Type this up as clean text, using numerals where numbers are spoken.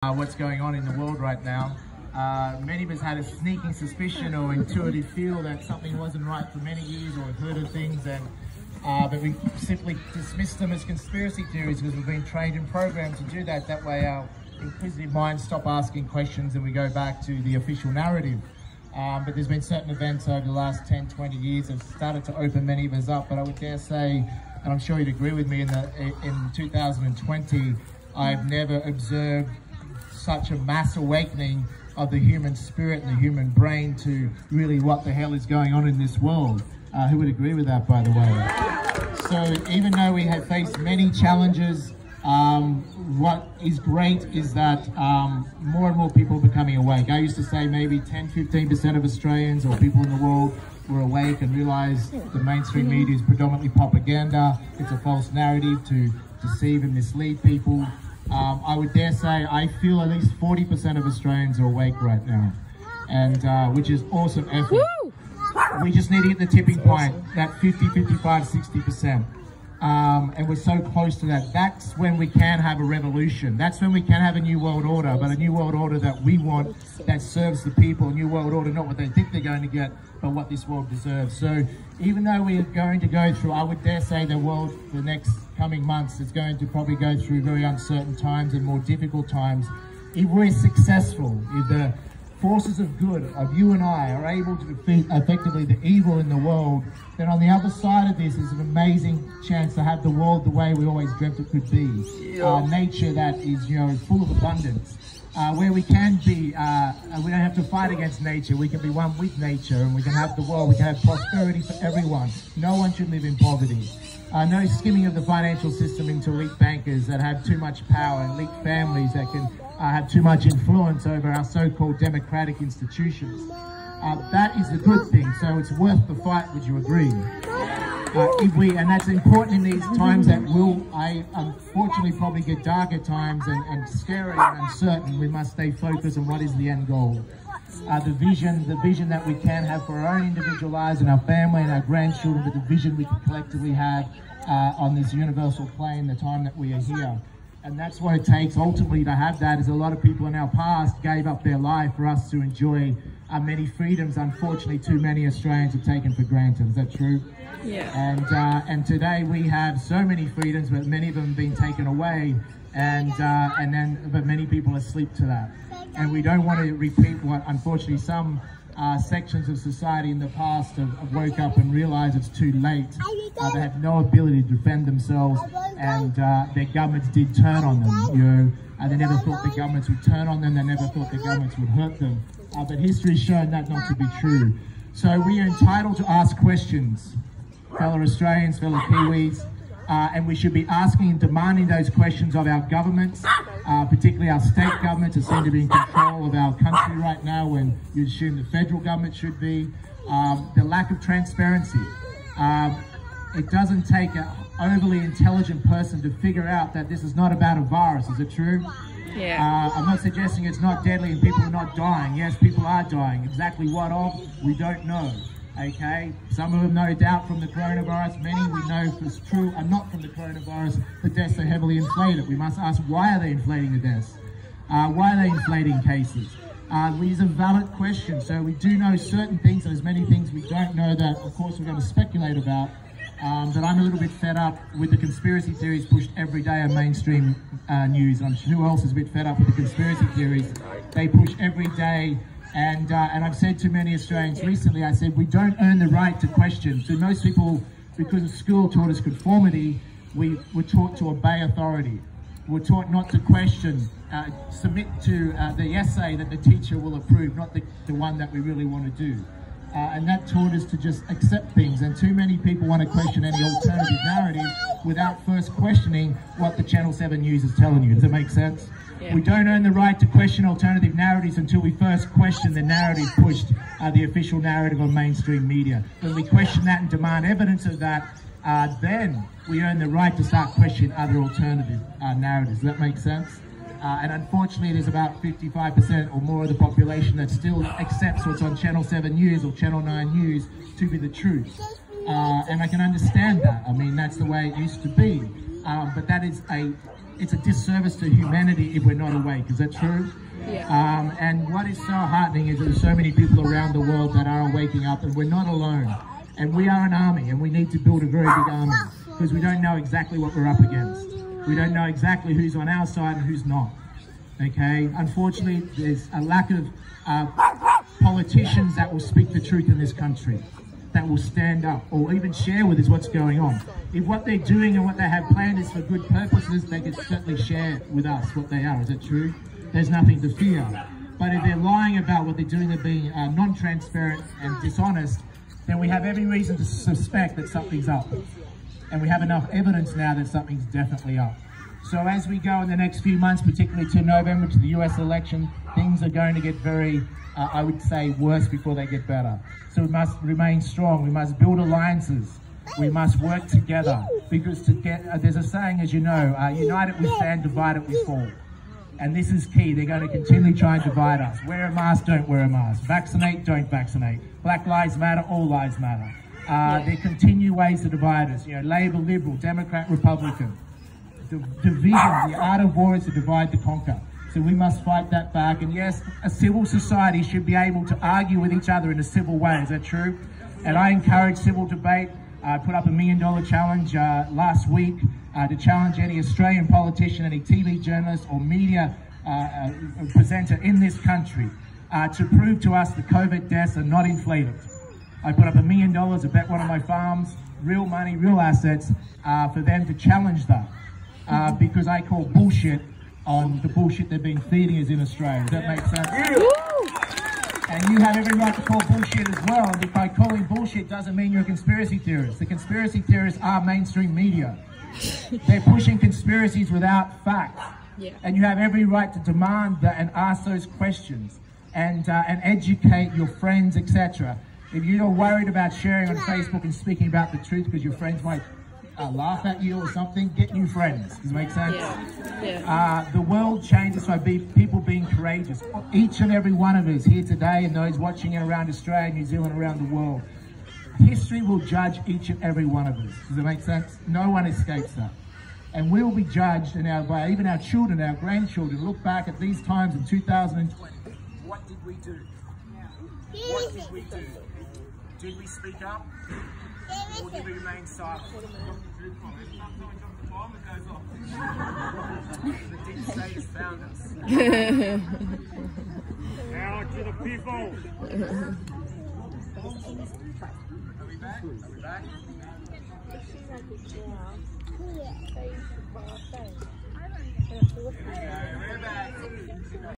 What's going on in the world right now. Many of us had a sneaking suspicion or intuitive feel that something wasn't right for many years, or heard of things, and but we simply dismissed them as conspiracy theories because we've been trained and programmed to do that. That way our inquisitive minds stop asking questions and we go back to the official narrative. But there's been certain events over the last 10, 20 years that have started to open many of us up. But I would dare say, and I'm sure you'd agree with me, in 2020, I've never observed such a mass awakening of the human spirit and the human brain to really what the hell is going on in this world. Who would agree with that, by the way? So even though we have faced many challenges, what is great is that more and more people are becoming awake. I used to say maybe 10-15% of Australians or people in the world were awake and realised the mainstream media is predominantly propaganda. It's a false narrative to deceive and mislead people. I would dare say I feel at least 40% of Australians are awake right now, and which is awesome effort. Woo! We just need to hit the tipping point, that 50, 55, 60%. And we're so close to that. That's when we can have a revolution. That's when we can have a new world order, but a new world order that we want, that serves the people. A new world order, not what they think they're going to get, but what this world deserves. So even though we are going to go through, I would dare say the world for the next coming months is going to probably go through very uncertain times and more difficult times. If we're successful, if the forces of good, of you and I, are able to defeat effectively the evil in the world, then on the other side of this is an amazing chance to have the world the way we always dreamt it could be. Nature that is, full of abundance. Where we can be, we don't have to fight against nature, we can be one with nature, and we can have the world, we can have prosperity for everyone. No one should live in poverty. No skimming of the financial system into elite bankers that have too much power, and elite families that can have too much influence over our so-called democratic institutions. That is the good thing, so it's worth the fight, would you agree? And that's important in these times that unfortunately probably get darker times and scary and uncertain. We must stay focused on what is the end goal. The vision that we can have for our own individual lives and our family and our grandchildren, but the vision we can collectively have on this universal plane, the time that we are here. And that's what it takes ultimately to have that, is a lot of people in our past gave up their life for us to enjoy many freedoms. Unfortunately, too many Australians have taken for granted. Is that true? Yeah. And today we have so many freedoms, but many of them have been taken away, but many people are asleep to that. And we don't want to repeat what unfortunately some sections of society in the past have woke up and realised it's too late. They have no ability to defend themselves, and their governments did turn on them. They never thought the governments would turn on them. They never thought the governments would hurt them. But history has shown that not to be true. So we are entitled to ask questions, fellow Australians, fellow Kiwis, and we should be asking and demanding those questions of our governments, particularly our state governments that seem to be in control of our country right now, when you assume the federal government should be. The lack of transparency. It doesn't take an overly intelligent person to figure out that this is not about a virus. Is it true? Yeah. I'm not suggesting it's not deadly and people are not dying. Yes, people are dying. Exactly what of, we don't know. Okay, some of them no doubt from the coronavirus. Many we know is true are not from the coronavirus. The deaths are heavily inflated. We must ask, why are they inflating the deaths? Why are they inflating cases? These are valid questions. So we do know certain things, and there's many things we don't know that, of course, we're going to speculate about. But I'm a little bit fed up with the conspiracy theories pushed every day on mainstream news. I'm sure who else is a bit fed up with the conspiracy theories they push every day. And I've said to many Australians recently, I said, we don't earn the right to question. So most people, because of school taught us conformity, we were taught to obey authority. We're taught not to question, submit to the essay that the teacher will approve, not the one that we really want to do. And that taught us to just accept things. And too many people want to question any alternative narrative without first questioning what the Channel 7 News is telling you. Does that make sense? Yeah. We don't earn the right to question alternative narratives until we first question the narrative pushed, the official narrative of mainstream media. When we question that and demand evidence of that, then we earn the right to start questioning other alternative narratives. Does that make sense? And unfortunately, there's about 55% or more of the population that still accepts what's on Channel 7 News or Channel 9 News to be the truth. And I can understand that. I mean, that's the way it used to be. But that is a it's a disservice to humanity if we're not awake. Is that true? Yeah. And what is so heartening is that there's so many people around the world that are waking up, and we're not alone. And we are an army, and we need to build a very big army, because we don't know exactly what we're up against. We don't know exactly who's on our side and who's not. Okay? Unfortunately, there's a lack of politicians that will speak the truth in this country, that will stand up or even share with us what's going on. If what they're doing and what they have planned is for good purposes, they can certainly share with us what they are. Is that true? There's nothing to fear. But if they're lying about what they're doing, they're being non-transparent and dishonest, then we have every reason to suspect that something's up. And we have enough evidence now that something's definitely up. So as we go in the next few months, particularly to November, to the US election, things are going to get very, I would say, worse before they get better. So we must remain strong. We must build alliances. We must work together. Because there's a saying, as you know, united we stand, divided we fall. And this is key. They're going to continually try and divide us. Wear a mask, don't wear a mask. Vaccinate, don't vaccinate. Black lives matter, all lives matter. There continue ways to divide us. You know, Labour, Liberal, Democrat, Republican. Division, the art of war is to divide to conquer. So we must fight that back. And yes, a civil society should be able to argue with each other in a civil way. Is that true? And I encourage civil debate. I put up $1 million challenge last week to challenge any Australian politician, any TV journalist or media presenter in this country to prove to us the COVID deaths are not inflated. I put up $1 million to bet one of my farms, real money, real assets, for them to challenge that. Because I call bullshit on the bullshit they've been feeding us in Australia. Does that make sense? Yeah. And you have every right to call bullshit as well. And by calling bullshit doesn't mean you're a conspiracy theorist. The conspiracy theorists are mainstream media. They're pushing conspiracies without facts. Yeah. And you have every right to demand that and ask those questions and educate your friends, etc. If you're worried about sharing on Facebook and speaking about the truth because your friends might laugh at you or something, get new friends. Does it make sense? Yeah. Yeah. The world changes by people being courageous. Each and every one of us here today and those watching it around Australia, New Zealand, around the world, history will judge each and every one of us. Does it make sense? No one escapes that. And we will be judged by even our children, our grandchildren, look back at these times in 2020. What did we do? What did we do? Did we speak up? Or did we remain silent? The deep state has found us. Now to the people. Are we back? Are we back? We're back.